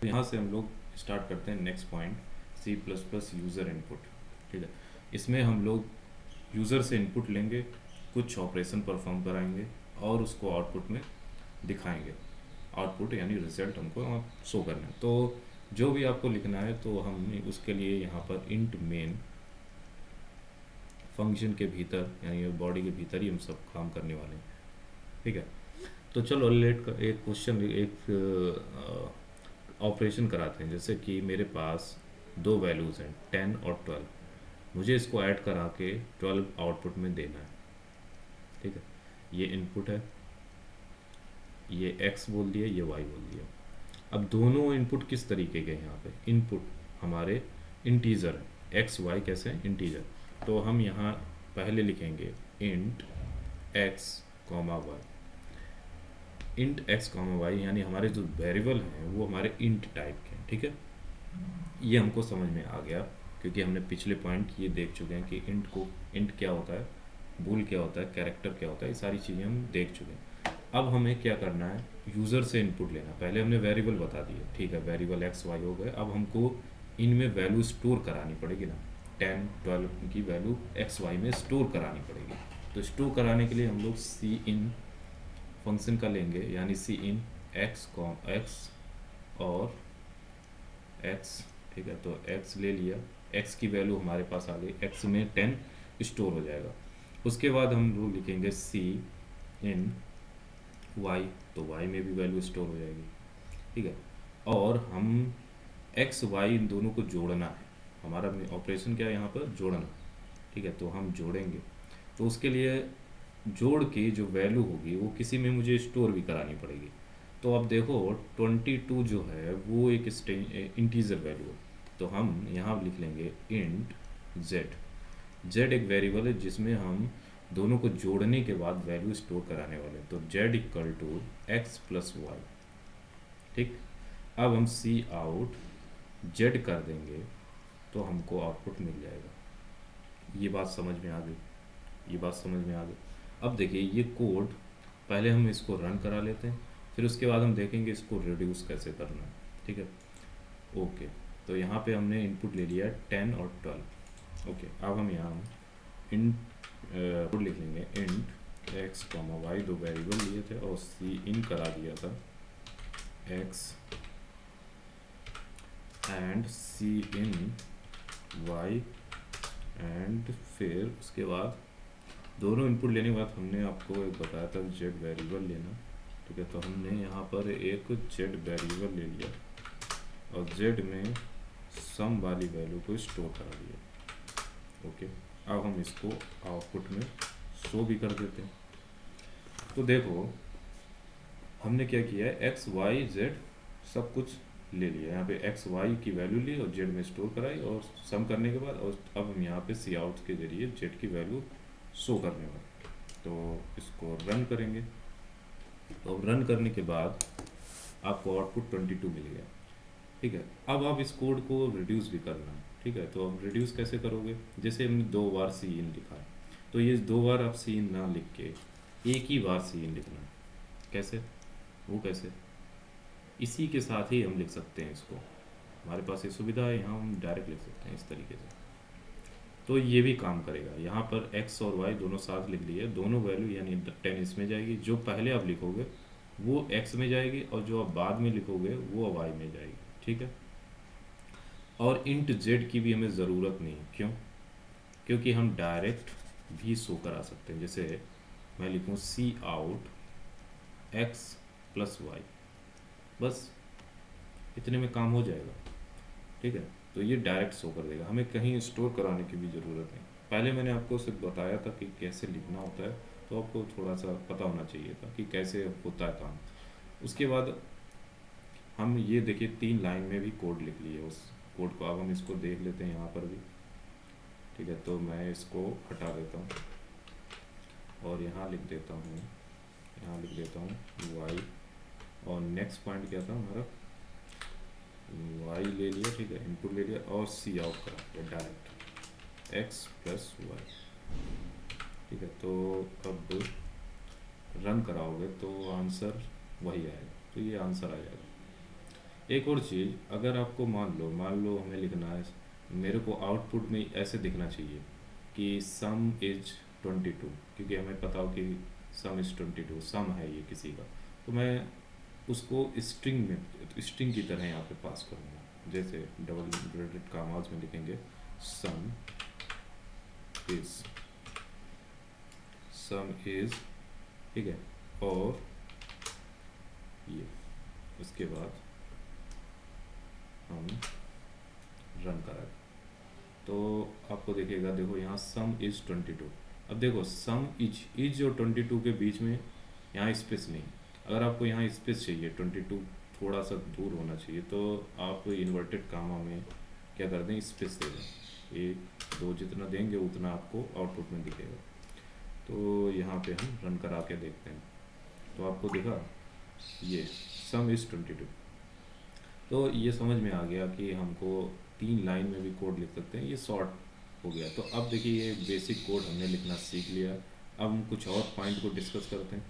तो यहाँ से हम लोग स्टार्ट करते हैं next point, C plus plus user input. ठीक है, इसमें हम लोग यूज़र से इनपुट लेंगे, कुछ ऑपरेशन परफॉर्म कराएंगे और उसको आउटपुट में दिखाएंगे। आउटपुट यानी रिजल्ट हमको शो करना है। तो जो भी आपको लिखना है तो हम उसके लिए यहाँ पर इंट मेन फंक्शन के भीतर यानी बॉडी के भीतर ही हम सब काम करने वाले हैं। ठीक है, तो चलो लेट कर एक क्वेश्चन, एक ऑपरेशन कराते हैं। जैसे कि मेरे पास दो वैल्यूज़ हैं 10 और 12, मुझे इसको ऐड करा के 12 आउटपुट में देना है। ठीक है, ये इनपुट है, ये x बोल दिया, ये y बोल दिया। अब दोनों इनपुट किस तरीके के हैं? यहाँ पे इनपुट हमारे इंटीजर है, एक्स वाई कैसे हैं? इंटीजर। तो हम यहाँ पहले लिखेंगे int x comma y. Int x comma y यानी हमारे जो वेरिएबल हैं वो हमारे इंट टाइप के हैं। ठीक है, ये हमको समझ में आ गया क्योंकि हमने पिछले पॉइंट ये देख चुके हैं कि इंट क्या होता है, बूल क्या होता है, कैरेक्टर क्या होता है, ये सारी चीज़ें हम देख चुके हैं। अब हमें क्या करना है, यूज़र से इनपुट लेना। पहले हमने वेरिएबल बता दिए, ठीक है, वेरिएबल एक्स वाई हो गए। अब हमको इनमें वैल्यू स्टोर करानी पड़ेगी ना, 10 12 की वैल्यू एक्स वाई में स्टोर करानी पड़ेगी। तो स्टोर कराने के लिए हम लोग सी इन फंक्शन का लेंगे, यानी सी इन एक्स कॉम एक्स और एक्स। ठीक है, तो x ले लिया, x की वैल्यू हमारे पास आ गई, x में 10 स्टोर हो जाएगा। उसके बाद हम लोग लिखेंगे सी इन y, तो y में भी वैल्यू स्टोर हो जाएगी। ठीक है, और हम x y इन दोनों को जोड़ना है। हमारा ऑपरेशन क्या है यहाँ पर? जोड़ना। ठीक है, तो हम जोड़ेंगे। तो उसके लिए जोड़ के जो वैल्यू होगी वो किसी में मुझे स्टोर भी करानी पड़ेगी। तो अब देखो 22 जो है वो एक इंटीजर वैल्यू है, तो हम यहाँ लिख लेंगे इंट z। z एक वेरिएबल है जिसमें हम दोनों को जोड़ने के बाद वैल्यू स्टोर कराने वाले हैं। तो z equal to x plus y. ठीक, अब हम सी आउट z कर देंगे तो हमको आउटपुट मिल जाएगा। ये बात समझ में आ गई? ये बात समझ में आ गई। अब देखिए ये कोड, पहले हम इसको रन करा लेते हैं, फिर उसके बाद हम देखेंगे इसको रिड्यूस कैसे करना है। ठीक है, ओके। तो यहाँ पे हमने इनपुट ले लिया है 10 और 12। ओके, अब हम यहाँ इंट लिख लेंगे इंट एक्स कॉमा वाई, दो वेरिएबल लिए थे और सी इन करा दिया था x and cin y, and फिर उसके बाद दोनों इनपुट लेने के बाद हमने आपको एक बताया था जेड वेरिएबल लेना। ठीक है, तो हमने यहाँ पर एक जेड वेरिएबल ले लिया और जेड में सम वाली वैल्यू को स्टोर करा दिया। ओके, अब हम इसको आउटपुट में शो भी कर देते हैं। तो देखो हमने क्या किया है, एक्स वाई जेड सब कुछ ले लिया। यहाँ पे एक्स वाई की वैल्यू ली और जेड में स्टोर कराई और सम करने के बाद, और अब हम यहाँ पे सी आउट के जरिए जेड की वैल्यू शो करने वाले। तो इसको रन करेंगे। तो अब रन करने के बाद आपको आउटपुट 22 मिल गया। ठीक है, अब आप इस कोड को रिड्यूस भी करना है। ठीक है, तो अब रिड्यूस कैसे करोगे? जैसे हमने 2 बार सी इन लिखा है, तो ये 2 बार आप सी इन ना लिख के एक ही बार सी इन लिखना है। कैसे? वो कैसे? इसी के साथ ही हम लिख सकते हैं इसको, हमारे पास ये सुविधा है, यहाँ हम डायरेक्ट लिख सकते हैं इस तरीके से। तो ये भी काम करेगा। यहाँ पर x और y दोनों साथ लिख लिए, दोनों वैल्यू यानी 10 इसमें जाएगी, जो पहले आप लिखोगे वो x में जाएगी और जो आप बाद में लिखोगे वो y में जाएगी। ठीक है, और इंट z की भी हमें ज़रूरत नहीं। क्यों? क्योंकि हम डायरेक्ट भी शो करा सकते हैं। जैसे मैं लिखूँ सी आउट x प्लस वाई, बस इतने में काम हो जाएगा। ठीक है, तो ये डायरेक्ट शो कर देगा, हमें कहीं स्टोर कराने की भी ज़रूरत नहीं। पहले मैंने आपको सिर्फ बताया था कि कैसे लिखना होता है, तो आपको थोड़ा सा पता होना चाहिए था कि कैसे होता है काम। उसके बाद हम ये देखिए 3 लाइन में भी कोड लिख लिए उस कोड को। अब हम इसको देख लेते हैं यहाँ पर भी। ठीक है, तो मैं इसको हटा देता हूँ और यहाँ लिख देता हूँ, यहाँ लिख देता हूँ वाई, और नेक्स्ट पॉइंट क्या था हमारा, वाई ले लिया। ठीक है, इनपुट ले लिया और सी आउट करा दिया डायरेक्ट एक्स प्लस वाई। ठीक है, तो अब रन कराओगे तो आंसर वही आएगा। तो ये आंसर आ जाएगा। एक और चीज़, अगर आपको मान लो हमें लिखना है, मेरे को आउटपुट में ऐसे दिखना चाहिए कि सम इज 22, क्योंकि हमें पता हो कि सम इज 22, सम है ये किसी का, तो मैं उसको स्ट्रिंग की तरह यहाँ पे पास करूँगा। जैसे डबल ब्रेडेड कामाज में लिखेंगे सम इज, सम इज, ठीक है, और ये, उसके बाद हम रन करा, तो आपको देखिएगा, देखो यहाँ सम इज 22। अब देखो सम इज और 22 के बीच में यहाँ स्पेस नहीं। अगर आपको यहाँ स्पेस चाहिए, 22 थोड़ा सा दूर होना चाहिए, तो आप इन्वर्टेड कामा में क्या कर दें, स्पेस दे दें। एक दो जितना देंगे उतना आपको आउटपुट में दिखेगा। तो यहाँ पे हम रन करा के देखते हैं, तो आपको दिखा ये सम इज़ 22। तो ये समझ में आ गया कि हमको 3 लाइन में भी कोड लिख सकते हैं, ये शॉर्ट हो गया। तो अब देखिए ये बेसिक कोड हमने लिखना सीख लिया। अब हम कुछ और पॉइंट को डिस्कस करते हैं।